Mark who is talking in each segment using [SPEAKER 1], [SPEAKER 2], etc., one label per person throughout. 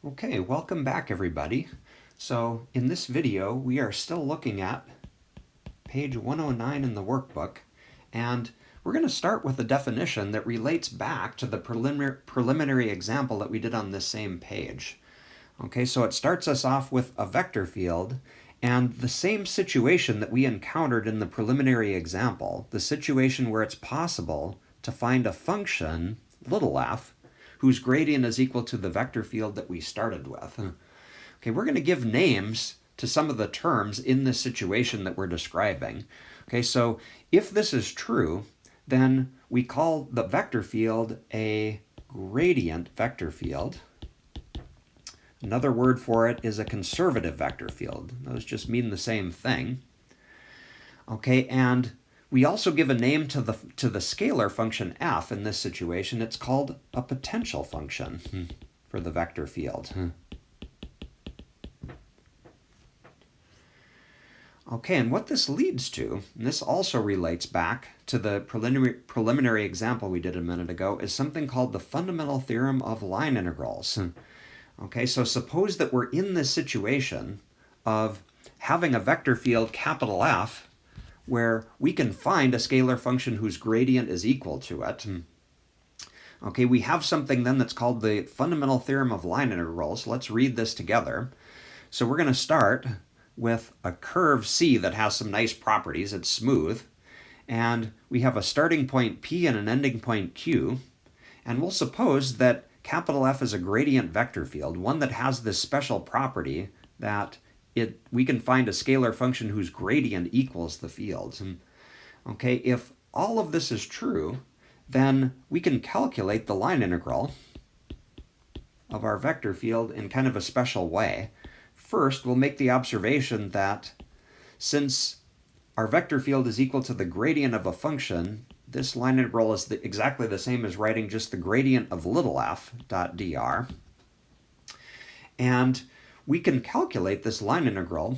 [SPEAKER 1] Okay, welcome back everybody. So in this video we are still looking at page 109 in the workbook, and we're going to start with a definition that relates back to the preliminary example that we did on this same page. Okay, so it starts us off with a vector field and the same situation that we encountered in the preliminary example, the situation where it's possible to find a function, little f, whose gradient is equal to the vector field that we started with. Okay, we're going to give names to some of the terms in this situation that we're describing. Okay, so if this is true, then we call the vector field a gradient vector field. Another word for it is a conservative vector field. Those just mean the same thing. Okay, and we also give a name to the scalar function f in this situation. It's called a potential function for the vector field. Okay, and what this leads to, and this also relates back to the preliminary example we did a minute ago, is something called the fundamental theorem of line integrals. Okay, so suppose that we're in this situation of having a vector field capital F where we can find a scalar function whose gradient is equal to it. Okay, we have something then that's called the fundamental theorem of line integrals. Let's read this together. So we're going to start with a curve C that has some nice properties. It's smooth. And we have a starting point P and an ending point Q. And we'll suppose that capital F is a gradient vector field, one that has this special property that we can find a scalar function whose gradient equals the fields. Okay, if all of this is true, then we can calculate the line integral of our vector field in kind of a special way. First, we'll make the observation that since our vector field is equal to the gradient of a function, this line integral is exactly the same as writing just the gradient of little f dot dr. And we can calculate this line integral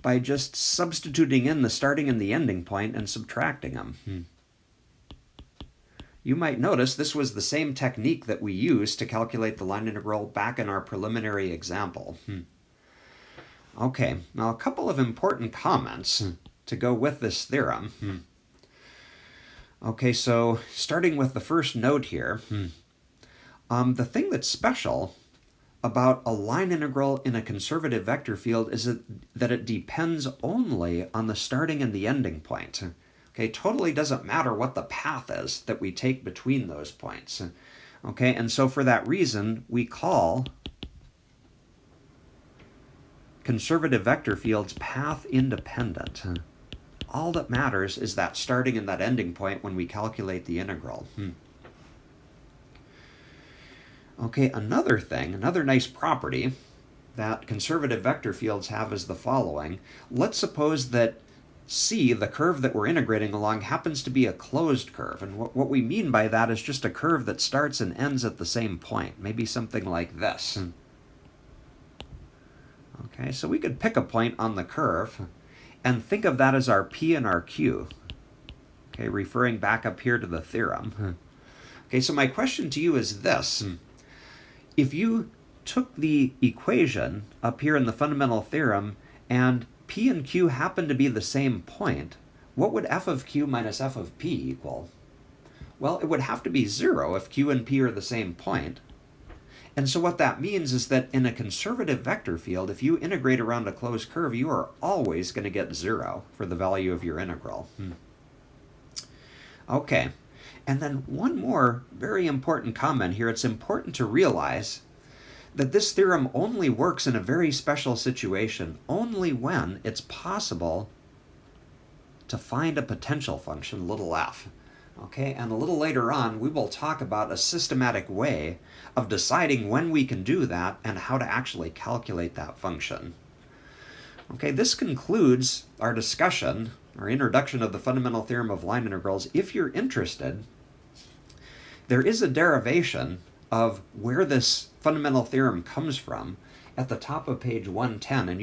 [SPEAKER 1] by just substituting in the starting and the ending point and subtracting them. You might notice this was the same technique that we used to calculate the line integral back in our preliminary example. Okay, now a couple of important comments to go with this theorem. Okay, so starting with the first note here, the thing that's special about a line integral in a conservative vector field is that it depends only on the starting and the ending point. Okay, totally doesn't matter what the path is that we take between those points. Okay, and so for that reason, we call conservative vector fields path independent. All that matters is that starting and that ending point when we calculate the integral. Okay, another nice property that conservative vector fields have is the following. Let's suppose that C, the curve that we're integrating along, happens to be a closed curve. And what we mean by that is just a curve that starts and ends at the same point, maybe something like this. Okay, so we could pick a point on the curve and think of that as our P and our Q. Okay, referring back up here to the theorem. Okay, so my question to you is this. If you took the equation up here in the fundamental theorem and P and Q happen to be the same point, what would f of Q minus f of P equal? Well, it would have to be 0 if Q and P are the same point. And so what that means is that in a conservative vector field, if you integrate around a closed curve, you are always going to get 0 for the value of your integral. Okay, and then one more very important comment here. It's important to realize that this theorem only works in a very special situation, only when it's possible to find a potential function, little f. Okay, and a little later on, we will talk about a systematic way of deciding when we can do that and how to actually calculate that function. Okay, this concludes our discussion, our introduction of the fundamental theorem of line integrals. If you're interested, there is a derivation of where this fundamental theorem comes from at the top of page 110, and